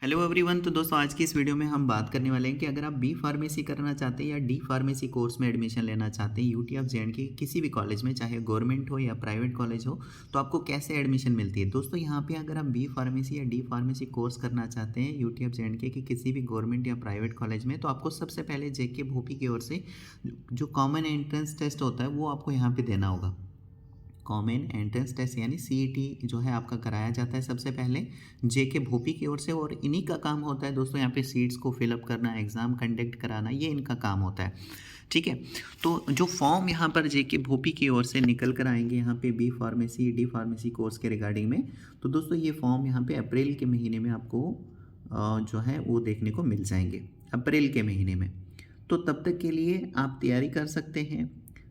Hello everyone. तो दोस्तों आज की इस वीडियो में हम बात करने वाले हैं कि अगर आप बी फार्मेसी करना चाहते हैं या डी फार्मेसी कोर्स में एडमिशन लेना चाहते हैं यूटी ऑफ जे किसी भी कॉलेज में, चाहे गवर्नमेंट हो या प्राइवेट कॉलेज हो, तो आपको कैसे एडमिशन मिलती है। दोस्तों यहाँ पे अगर आप बी फार्मेसी या डी फार्मेसी कोर्स करना चाहते हैं यूटी ऑफ जे की किसी भी गवर्नमेंट या प्राइवेट कॉलेज में, तो आपको सबसे पहले जेके भोपी की ओर से जो कॉमन एंट्रेंस टेस्ट होता है वो आपको यहाँ पर देना होगा। कॉमन एंट्रेंस टेस्ट यानी सीईटी जो है आपका कराया जाता है सबसे पहले जेके भोपी की ओर से, और इन्हीं का काम होता है दोस्तों यहाँ पे सीट्स को फिलअप करना, एग्ज़ाम कंडक्ट कराना, ये इनका काम होता है। ठीक है, तो जो फॉर्म यहाँ पर जेके भोपी की ओर से निकल कर आएंगे यहाँ पे B pharmacy D pharmacy course के रिगार्डिंग में, तो दोस्तों ये फॉर्म यहाँ पे अप्रैल के महीने में आपको जो है वो देखने को मिल जाएंगे, अप्रैल के महीने में। तो तब तक के लिए आप तैयारी कर सकते हैं।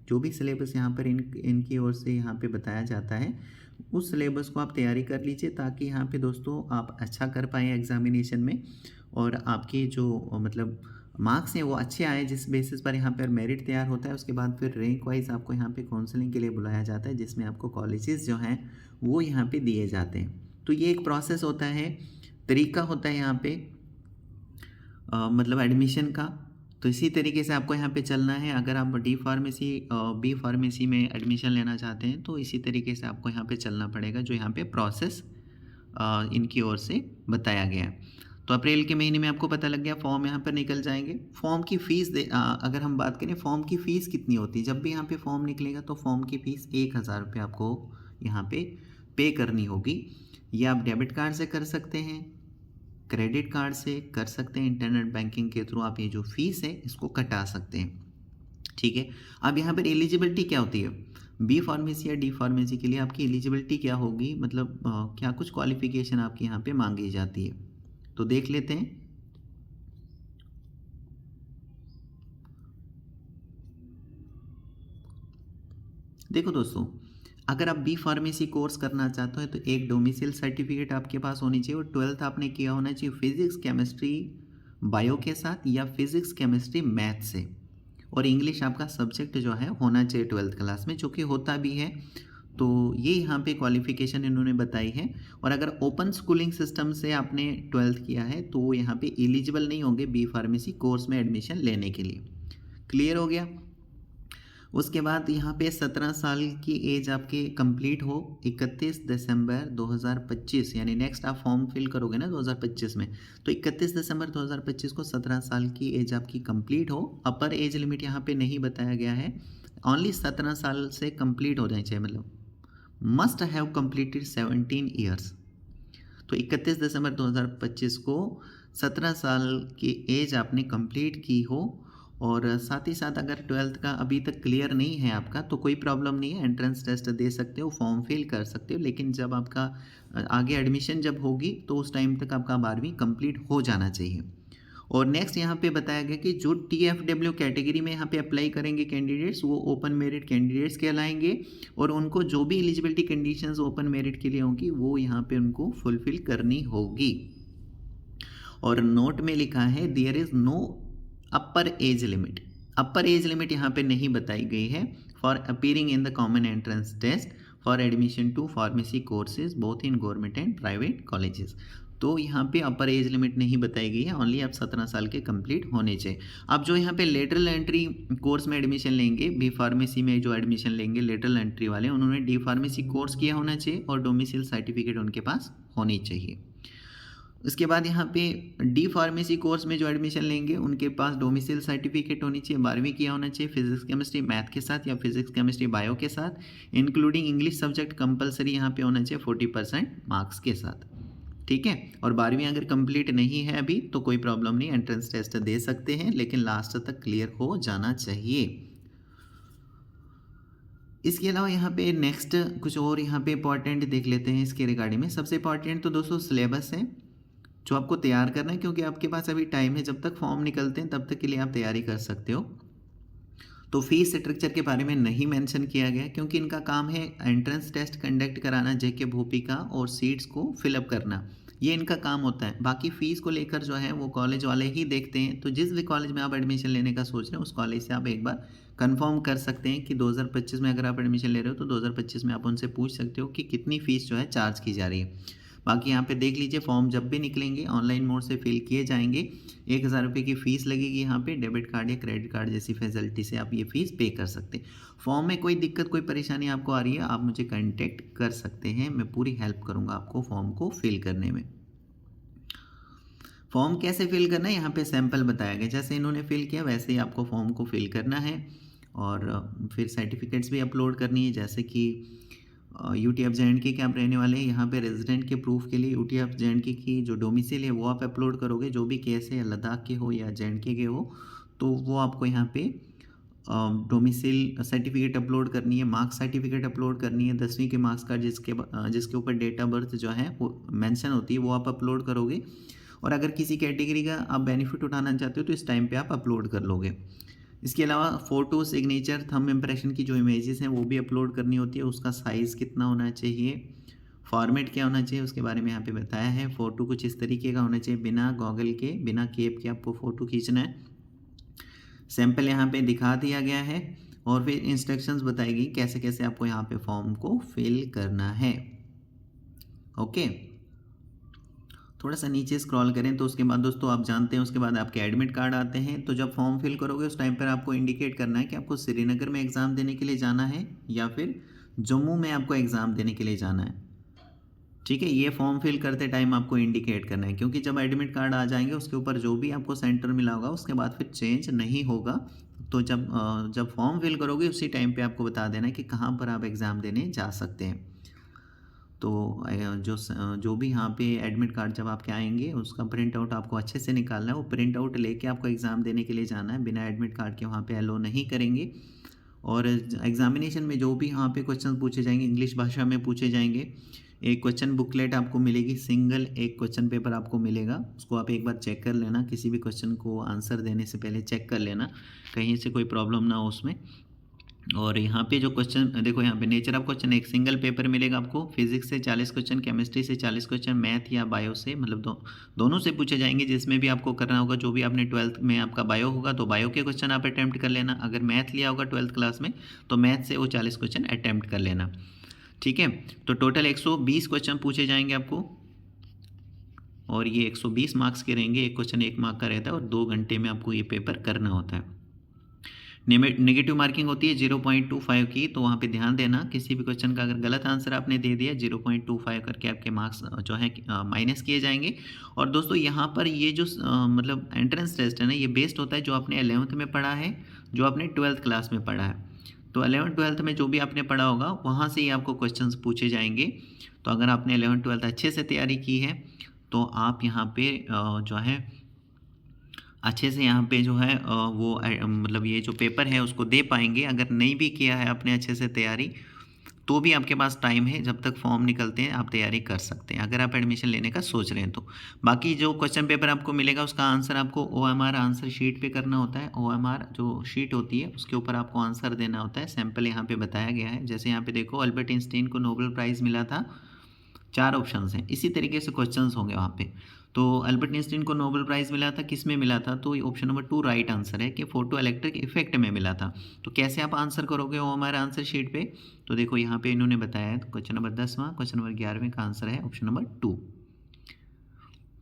जो भी सिलेबस यहाँ पर इनकी ओर से यहाँ पे बताया जाता है उस सिलेबस को आप तैयारी कर लीजिए, ताकि यहाँ पे दोस्तों आप अच्छा कर पाएँ एग्जामिनेशन में, और आपके जो मतलब मार्क्स हैं वो अच्छे आए, जिस बेसिस पर यहाँ पर मेरिट तैयार होता है। उसके बाद फिर रैंक वाइज आपको यहाँ पे काउंसलिंग के लिए बुलाया जाता है, जिसमें आपको कॉलेजेस जो हैं वो यहाँ पे दिए जाते हैं। तो ये एक प्रोसेस होता है, तरीका होता है यहाँ पे मतलब एडमिशन का। तो इसी तरीके से आपको यहाँ पे चलना है। अगर आप डी फार्मेसी बी फार्मेसी में एडमिशन लेना चाहते हैं तो इसी तरीके से आपको यहाँ पे चलना पड़ेगा, जो यहाँ पे प्रोसेस इनकी ओर से बताया गया है। तो अप्रैल के महीने में आपको पता लग गया, फॉर्म यहाँ पर निकल जाएंगे। फॉर्म की फ़ीस अगर हम बात करें फॉर्म की फ़ीस कितनी होती है, जब भी यहाँ पे फॉर्म निकलेगा तो फॉर्म की फ़ीस 1000 रुपये आपको यहाँ पे करनी होगी। ये आप डेबिट कार्ड से कर सकते हैं, क्रेडिट कार्ड से कर सकते हैं, इंटरनेट बैंकिंग के थ्रू आप ये जो फीस है इसको कटा सकते हैं। ठीक है, अब यहाँ पर एलिजिबिलिटी क्या होती है बी फार्मेसी या डी फार्मेसी के लिए, आपकी एलिजिबिलिटी क्या होगी, मतलब क्या कुछ क्वालिफिकेशन आपकी यहाँ पे मांगी जाती है, तो देख लेते हैं। देखो दोस्तों, अगर आप बी फार्मेसी कोर्स करना चाहते हो तो एक डोमिसाइल सर्टिफिकेट आपके पास होनी चाहिए, और 12th आपने किया होना चाहिए फिजिक्स केमिस्ट्री बायो के साथ या फिजिक्स केमिस्ट्री मैथ से, और इंग्लिश आपका सब्जेक्ट जो है होना चाहिए 12th क्लास में, जो कि होता भी है। तो ये यहाँ पे क्वालिफिकेशन इन्होंने बताई है। और अगर ओपन स्कूलिंग सिस्टम से आपने 12th किया है तो वो यहाँ पे एलिजिबल नहीं होंगे बी फार्मेसी कोर्स में एडमिशन लेने के लिए। क्लियर हो गया। उसके बाद यहाँ पे 17 साल की एज आपके कंप्लीट हो 31 दिसंबर 2025, यानी नेक्स्ट आप फॉर्म फिल करोगे ना 2025 में, तो 31 दिसंबर 2025 को 17 साल की एज आपकी कंप्लीट हो। अपर एज लिमिट यहाँ पे नहीं बताया गया है, ओनली 17 साल से कंप्लीट हो जानी चाहिए, मतलब मस्ट हैव कंप्लीटेड 17 ईयर्स। तो 31 दिसंबर 2025 को 17 साल की एज आपने कंप्लीट की हो, और साथ ही साथ अगर 12th का अभी तक क्लियर नहीं है आपका तो कोई प्रॉब्लम नहीं है, एंट्रेंस टेस्ट दे सकते हो, फॉर्म फिल कर सकते हो, लेकिन जब आपका आगे एडमिशन जब होगी तो उस टाइम तक आपका 12वीं कंप्लीट हो जाना चाहिए। और नेक्स्ट यहाँ पे बताया गया कि जो TFW कैटेगरी में यहाँ पे अप्लाई करेंगे कैंडिडेट्स, वो ओपन मेरिट कैंडिडेट्स कहलाएंगे, और उनको जो भी एलिजिबिलिटी कंडीशंस ओपन मेरिट के लिए होंगी वो यहाँ पे उनको फुलफिल करनी होगी। और नोट में लिखा है there is no upper age limit. Upper age limit यहाँ पे नहीं बताई गई है for appearing in the common entrance test for admission to pharmacy courses both in government and private colleges. तो यहाँ पे अपर एज लिमिट नहीं बताई गई है, ओनली आप 17 साल के कंप्लीट होने चाहिए। अब जो यहाँ पे लेटरल एंट्री कोर्स में एडमिशन लेंगे, बी फार्मेसी में जो एडमिशन लेंगे लेटरल एंट्री वाले, उन्होंने डी फार्मेसी कोर्स किया होना चाहिए और डोमिसाइल सर्टिफिकेट उनके पास होनी चाहिए। उसके बाद यहाँ पे डी फार्मेसी कोर्स में जो एडमिशन लेंगे उनके पास डोमिसाइल सर्टिफिकेट होनी चाहिए, 12वीं किया होना चाहिए फिजिक्स केमिस्ट्री मैथ के साथ या फिजिक्स केमिस्ट्री बायो के साथ, इंक्लूडिंग इंग्लिश सब्जेक्ट कंपलसरी यहाँ पे होना चाहिए 40% मार्क्स के साथ। ठीक है, और 12वीं अगर कंप्लीट नहीं है अभी तो कोई प्रॉब्लम नहीं, एंट्रेंस टेस्ट दे सकते हैं, लेकिन लास्ट तक क्लियर हो जाना चाहिए। इसके अलावा यहाँ पे नेक्स्ट कुछ और यहाँ पे इंपॉर्टेंट देख लेते हैं इसके रिगार्डिंग में। सबसे इंपॉर्टेंट तो दोस्तों सिलेबस है जो आपको तैयार करना है, क्योंकि आपके पास अभी टाइम है, जब तक फॉर्म निकलते हैं तब तक के लिए आप तैयारी कर सकते हो। तो फीस स्ट्रक्चर के बारे में नहीं मेंशन किया गया, क्योंकि इनका काम है एंट्रेंस टेस्ट कंडक्ट कराना जेके भोपी का, और सीट्स को फिलअप करना, ये इनका काम होता है। बाकी फ़ीस को लेकर जो है वो कॉलेज वाले ही देखते हैं। तो जिस भी कॉलेज में आप एडमिशन लेने का सोच रहे हैं उस कॉलेज से आप एक बार कंफर्म कर सकते हैं कि 2025 में अगर आप एडमिशन ले रहे हो तो 2025 में आप उनसे पूछ सकते हो कि कितनी फ़ीस जो है चार्ज की जा रही है। बाकी यहाँ पे देख लीजिए, फॉर्म जब भी निकलेंगे ऑनलाइन मोड से फिल किए जाएंगे। 1,000 रुपये की फ़ीस लगेगी यहाँ पे। डेबिट कार्ड या क्रेडिट कार्ड जैसी फैसिलिटी से आप ये फ़ीस पे कर सकते हैं। फॉर्म में कोई दिक्कत, कोई परेशानी आपको आ रही है, आप मुझे कांटेक्ट कर सकते हैं, मैं पूरी हेल्प करूँगा आपको फॉर्म को फिल करने में। फॉर्म कैसे फिल करना है यहाँ पे सैंपल बताया गया, जैसे इन्होंने फिल किया वैसे ही आपको फॉर्म को फिल करना है। और फिर सर्टिफिकेट्स भी अपलोड करनी है, जैसे कि यूटी ऑफ जे.एंड.के के आप रहने वाले हैं, यहाँ पे रेजिडेंट के प्रूफ के लिए यूटी ऑफ जे.एंड.के की जो डोमिसाइल है वो आप अपलोड करोगे। जो भी केस है लद्दाख के हो या जे.एंड.के के हो, तो वो आपको यहाँ पे डोमिसाइल सर्टिफिकेट अपलोड करनी है, मार्क्स सर्टिफिकेट अपलोड करनी है, 10वीं के मार्क्स कार्ड जिसके ऊपर डेट ऑफ बर्थ जो है वो मेंशन होती है वो आप अपलोड करोगे। और अगर किसी कैटेगरी का आप बेनिफिट उठाना चाहते हो तो इस टाइम पे आप अपलोड कर लोगे। इसके अलावा फ़ोटो, सिग्नेचर, थंब इम्प्रेशन की जो इमेजेस हैं वो भी अपलोड करनी होती है। उसका साइज़ कितना होना चाहिए, फॉर्मेट क्या होना चाहिए, उसके बारे में यहाँ पे बताया है। फ़ोटो कुछ इस तरीके का होना चाहिए, बिना गॉगल के, बिना केप के आपको फ़ोटो खींचना है। सैंपल यहाँ पे दिखा दिया गया है और फिर इंस्ट्रक्शंस बताएगी कैसे कैसे आपको यहाँ पे फॉर्म को फिल करना है। ओके, थोड़ा सा नीचे स्क्रॉल करें तो उसके बाद दोस्तों आप जानते हैं उसके बाद आपके एडमिट कार्ड आते हैं। तो जब फॉर्म फिल करोगे उस टाइम पर आपको इंडिकेट करना है कि आपको श्रीनगर में एग्ज़ाम देने के लिए जाना है या फिर जम्मू में आपको एग्ज़ाम देने के लिए जाना है। ठीक है, ये फॉर्म फिल करते टाइम आपको इंडिकेट करना है, क्योंकि जब एडमिट कार्ड आ जाएंगे उसके ऊपर जो भी आपको सेंटर मिला होगा उसके बाद फिर चेंज नहीं होगा। तो जब फॉर्म फिल करोगे उसी टाइम पे आपको बता देना है कि कहाँ पर आप एग्ज़ाम देने जा सकते हैं। तो जो भी यहाँ पे एडमिट कार्ड जब आपके आएंगे उसका प्रिंट आउट आपको अच्छे से निकालना है। वो प्रिंट आउट लेके आपको एग्ज़ाम देने के लिए जाना है, बिना एडमिट कार्ड के वहाँ पे अलो नहीं करेंगे। और एग्ज़ामिनेशन में जो भी यहाँ पे क्वेश्चन पूछे जाएंगे इंग्लिश भाषा में पूछे जाएंगे। एक क्वेश्चन बुकलेट आपको मिलेगी, सिंगल एक क्वेश्चन पेपर आपको मिलेगा, उसको आप एक बार चेक कर लेना। किसी भी क्वेश्चन को आंसर देने से पहले चेक कर लेना कहीं से कोई प्रॉब्लम ना हो उसमें। और यहाँ पे जो क्वेश्चन देखो, यहाँ पे नेचर ऑफ क्वेश्चन एक सिंगल पेपर मिलेगा आपको। फिजिक्स से 40 क्वेश्चन, केमिस्ट्री से 40 क्वेश्चन, मैथ या बायो से, मतलब दोनों से पूछे जाएंगे। जिसमें भी आपको करना होगा, जो भी आपने 12th में आपका बायो होगा तो बायो के क्वेश्चन आप अटैम्प्ट कर लेना। अगर मैथ लिया होगा 12th क्लास में तो मैथ से वो 40 क्वेश्चन अटैम्प्ट कर लेना। ठीक है, तो टोटल 120 क्वेश्चन पूछे जाएंगे आपको और ये 120 मार्क्स के रहेंगे। एक क्वेश्चन 1 मार्क का रहता है और 2 घंटे में आपको ये पेपर करना होता है। नेगेटिव मार्किंग होती है 0.25 की, तो वहाँ पे ध्यान देना। किसी भी क्वेश्चन का अगर गलत आंसर आपने दे दिया 0.25 करके आपके मार्क्स जो है माइनस किए जाएंगे। और दोस्तों यहाँ पर ये जो मतलब एंट्रेंस टेस्ट है ना, ये बेस्ड होता है जो आपने 11th में पढ़ा है, जो आपने 12th क्लास में पढ़ा है। तो 11th 12th में जो भी आपने पढ़ा होगा वहाँ से ही आपको क्वेश्चन पूछे जाएंगे। तो अगर आपने 11th 12th अच्छे से तैयारी की है तो आप यहाँ पे जो है अच्छे से यहाँ पे जो है वो मतलब ये जो पेपर है उसको दे पाएंगे। अगर नहीं भी किया है आपने अच्छे से तैयारी तो भी आपके पास टाइम है, जब तक फॉर्म निकलते हैं आप तैयारी कर सकते हैं अगर आप एडमिशन लेने का सोच रहे हैं तो। बाकी जो क्वेश्चन पेपर आपको मिलेगा उसका आंसर आपको OMR आंसर शीट पे करना होता है। OMR जो शीट होती है उसके ऊपर आपको आंसर देना होता है। सैंपल यहाँ पे बताया गया है, जैसे यहाँ पे देखो अल्बर्ट आइंस्टीन को नोबेल प्राइज़ मिला था, 4 ऑप्शंस हैं, इसी तरीके से क्वेश्चंस होंगे वहाँ पे। तो अल्बर्ट आइंस्टीन को नोबेल प्राइज़ मिला था, किस में मिला था, तो ऑप्शन नंबर 2 राइट आंसर है कि फोटो इलेक्ट्रिक इफेक्ट में मिला था। तो कैसे आप आंसर करोगे वो हमारे आंसर शीट पे, तो देखो यहाँ पे इन्होंने बताया है। तो क्वेश्चन नंबर 10वां, क्वेश्चन नंबर 11वें का आंसर है ऑप्शन नंबर 2।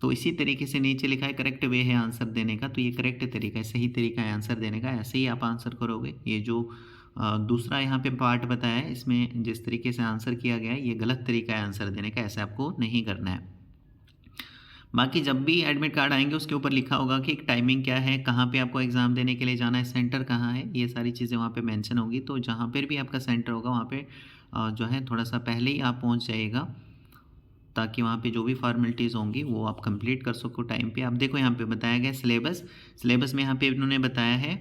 तो इसी तरीके से नीचे लिखा है करेक्ट वे है आंसर देने का, तो ये करेक्ट तरीका है, सही तरीका है आंसर देने का, ऐसे ही आप आंसर करोगे। ये जो दूसरा यहाँ पे पार्ट बताया है इसमें जिस तरीके से आंसर किया गया है ये गलत तरीका है आंसर देने का, ऐसे आपको नहीं करना है। बाकी जब भी एडमिट कार्ड आएंगे उसके ऊपर लिखा होगा कि टाइमिंग क्या है, कहाँ पे आपको एग्ज़ाम देने के लिए जाना है, सेंटर कहाँ है, ये सारी चीज़ें वहाँ पे मेंशन होगी। तो जहाँ पर भी आपका सेंटर होगा वहाँ पे जो है थोड़ा सा पहले ही आप पहुँच जाइएगा, ताकि वहाँ पे जो भी फॉर्मेलिटीज़ होंगी वो आप कंप्लीट कर सको टाइम पे। आप देखो यहाँ पे बताया गया सिलेबस में यहाँ पे इन्होंने बताया है,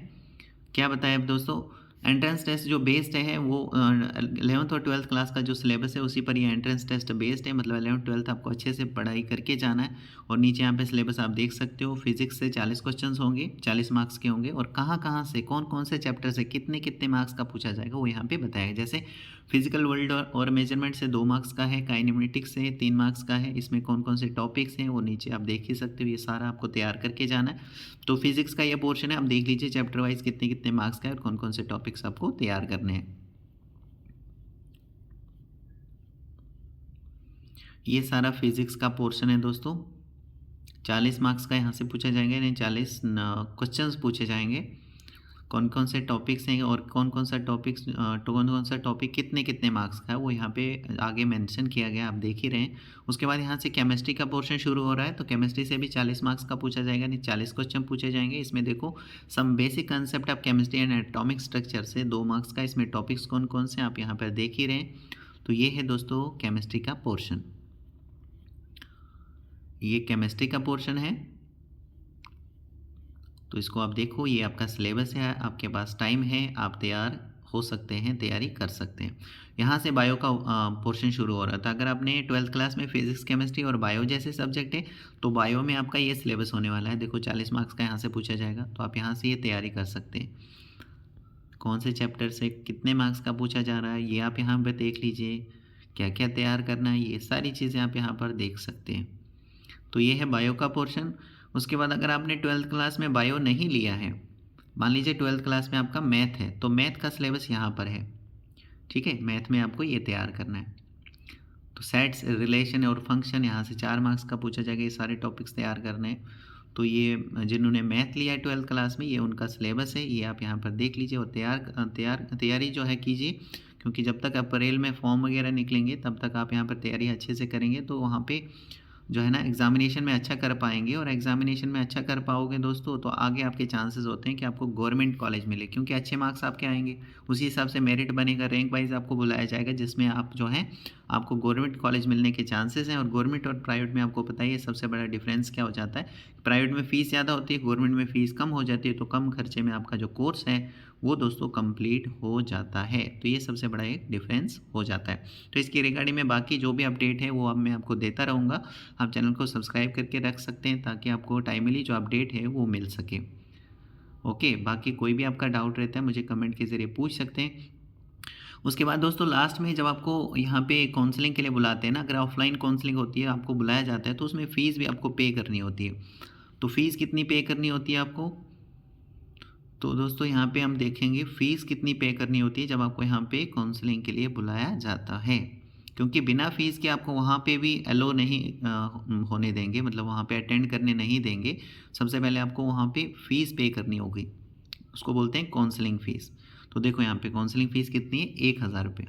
क्या बताया दोस्तों, एंट्रेंस टेस्ट जो बेस्ड है वो 11th और 12th क्लास का जो सिलेबस है उसी पर ये एंट्रेंस टेस्ट बेस्ड है। मतलब 11th 12th आपको अच्छे से पढ़ाई करके जाना है। और नीचे यहाँ पे सिलेबस आप देख सकते हो, फिजिक्स से 40 क्वेश्चंस होंगे, 40 मार्क्स के होंगे, और कहाँ कहाँ से कौन कौन से चैप्टर से कितने कितने मार्क्स का पूछा जाएगा वो यहाँ पे बताया। जैसे फिजिकल वर्ल्ड और मेजरमेंट से 2 मार्क्स का है, काइनेमेटिक्स से 3 मार्क्स का है। इसमें कौन कौन से टॉपिक्स हैं वो नीचे आप देख ही सकते हो, ये सारा आपको तैयार करके जाना है। तो फिजिक्स का ये पोर्शन है, आप देख लीजिए चैप्टर वाइज कितने कितने मार्क्स का है और कौन कौन से टॉपिक्स आपको तैयार करने हैं। ये सारा फिज़िक्स का पोर्शन है दोस्तों। 40 मार्क्स का यहाँ से पूछा जाएगा, यानी 40 क्वेश्चंस पूछे जाएंगे। कौन कौन से टॉपिक्स हैं और कौन कौन सा टॉपिक्स कौन कौन सा टॉपिक कितने कितने मार्क्स का है वो यहाँ पे आगे मेंशन किया गया, आप देख ही रहे हैं। उसके बाद यहाँ से केमिस्ट्री का पोर्शन शुरू हो रहा है, तो केमिस्ट्री से भी 40 मार्क्स का पूछा जाएगा, यानी 40 क्वेश्चन पूछे जाएंगे। इसमें देखो some basic concept of chemistry and atomic structure से 2 मार्क्स का, इसमें टॉपिक्स कौन कौन से आप यहाँ पर देख ही रहे हैं। तो ये है दोस्तों केमिस्ट्री का पोर्शन, ये केमिस्ट्री का पोर्शन है। तो इसको आप देखो, ये आपका सिलेबस है, आपके पास टाइम है, आप तैयार हो सकते हैं, तैयारी कर सकते हैं। यहाँ से बायो का पोर्शन शुरू हो रहा था। अगर आपने 12th क्लास में फिजिक्स केमिस्ट्री और बायो जैसे सब्जेक्ट है तो बायो में आपका ये सिलेबस होने वाला है। देखो 40 मार्क्स का यहाँ से पूछा जाएगा, तो आप यहाँ से ये तैयारी कर सकते हैं। कौन से चैप्टर से कितने मार्क्स का पूछा जा रहा है ये आप यहाँ पर देख लीजिए, क्या क्या तैयार करना है ये सारी चीज़ें आप यहाँ पर देख सकते हैं। तो ये है बायो का पोर्शन। उसके बाद अगर आपने 12th क्लास में बायो नहीं लिया है, मान लीजिए 12th क्लास में आपका मैथ है, तो मैथ का सिलेबस यहाँ पर है, ठीक है। मैथ में आपको ये तैयार करना है। तो सेट्स, रिलेशन और फंक्शन यहाँ से 4 मार्क्स का पूछा जाएगा, ये सारे टॉपिक्स तैयार करने हैं। तो ये जिन्होंने मैथ लिया है 12th क्लास में, ये उनका सिलेबस है, ये आप यहाँ पर देख लीजिए और तैयारी जो है कीजिए, क्योंकि जब तक अप्रैल में फॉर्म वगैरह निकलेंगे तब तक आप यहाँ पर तैयारी अच्छे से करेंगे, तो वहाँ पे जो है ना एग्ज़ामिनेशन में अच्छा कर पाएंगे। और एग्ज़ामिनेशन में अच्छा कर पाओगे दोस्तों तो आगे आपके चांसेस होते हैं कि आपको गवर्नमेंट कॉलेज मिले, क्योंकि अच्छे मार्क्स आपके आएंगे, उसी हिसाब से मेरिट बनेगा, रैंक वाइज आपको बुलाया जाएगा, जिसमें आप जो है आपको गवर्नमेंट कॉलेज मिलने के चांसेस हैं। और गवर्नमेंट और प्राइवेट में आपको पता ही है सबसे बड़ा डिफरेंस क्या हो जाता है, प्राइवेट में फ़ीस ज़्यादा होती है, गवर्नमेंट में फ़ीस कम हो जाती है, तो कम खर्चे में आपका जो कोर्स है वो दोस्तों कंप्लीट हो जाता है। तो ये सबसे बड़ा एक डिफरेंस हो जाता है। तो इसकी रिगार्डिंग में बाकी जो भी अपडेट है वो अब मैं आपको देता रहूँगा। आप चैनल को सब्सक्राइब करके रख सकते हैं ताकि आपको टाइमली जो अपडेट है वो मिल सके। ओके, बाकी कोई भी आपका डाउट रहता है मुझे कमेंट के ज़रिए पूछ सकते हैं। उसके बाद दोस्तों लास्ट में जब आपको यहाँ पे काउंसलिंग के लिए बुलाते हैं ना, अगर ऑफलाइन काउंसलिंग होती है आपको बुलाया जाता है तो उसमें फ़ीस भी आपको पे करनी होती है। तो फ़ीस कितनी पे करनी होती है आपको, तो दोस्तों यहाँ पे हम देखेंगे फ़ीस कितनी पे करनी होती है जब आपको यहाँ पे काउंसलिंग के लिए बुलाया जाता है, क्योंकि बिना फ़ीस के आपको वहाँ पे भी अलो नहीं होने देंगे, मतलब वहाँ पे अटेंड करने नहीं देंगे। सबसे पहले आपको वहाँ पे फ़ीस पे करनी होगी, उसको बोलते हैं काउंसलिंग फ़ीस। तो देखो यहाँ पे काउंसलिंग फ़ीस कितनी है, 1000 रुपये।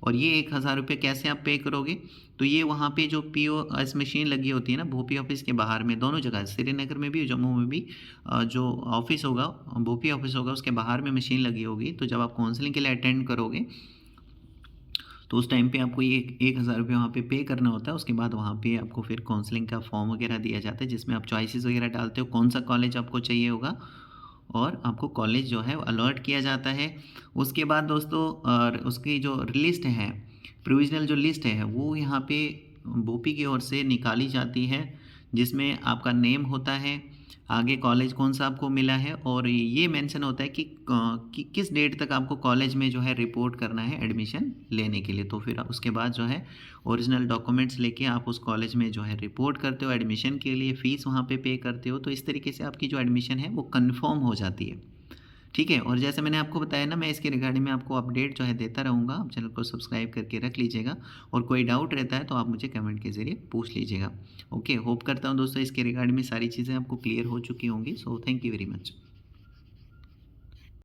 और ये 1000 रुपये कैसे आप पे करोगे, तो ये वहाँ पे जो POS मशीन लगी होती है ना भोपी ऑफिस के बाहर में, दोनों जगह श्रीनगर में भी जम्मू में भी, जो ऑफिस होगा भोपी ऑफिस होगा उसके बाहर में मशीन लगी होगी। तो जब आप काउंसलिंग के लिए अटेंड करोगे तो उस टाइम पे आपको ये 1000 रुपये वहाँ पे करना होता है। उसके बाद वहाँ पे आपको फिर काउंसलिंग का फॉर्म वगैरह दिया जाता है, जिसमें आप चॉइसेस वगैरह डालते हो कौन सा कॉलेज आपको चाहिए होगा, और आपको कॉलेज जो है अलॉट किया जाता है। उसके बाद दोस्तों और उसकी जो लिस्ट है, प्रोविज़नल जो लिस्ट है वो यहाँ पे बोपी की ओर से निकाली जाती है, जिसमें आपका नेम होता है, आगे कॉलेज कौन सा आपको मिला है, और ये मेंशन होता है कि किस डेट तक आपको कॉलेज में जो है रिपोर्ट करना है एडमिशन लेने के लिए। तो फिर उसके बाद जो है ओरिजिनल डॉक्यूमेंट्स लेके आप उस कॉलेज में जो है रिपोर्ट करते हो एडमिशन के लिए, फ़ीस वहाँ पे करते हो। तो इस तरीके से आपकी जो एडमिशन है वो कन्फर्म हो जाती है, ठीक है। और जैसे मैंने आपको बताया ना, मैं इसके रिगार्डिंग में आपको अपडेट जो है देता रहूँगा। आप चैनल को सब्सक्राइब करके रख लीजिएगा, और कोई डाउट रहता है तो आप मुझे कमेंट के ज़रिए पूछ लीजिएगा। ओके, होप करता हूँ दोस्तों इसके रिगार्डिंग में सारी चीज़ें आपको क्लियर हो चुकी होंगी। So thank you very much.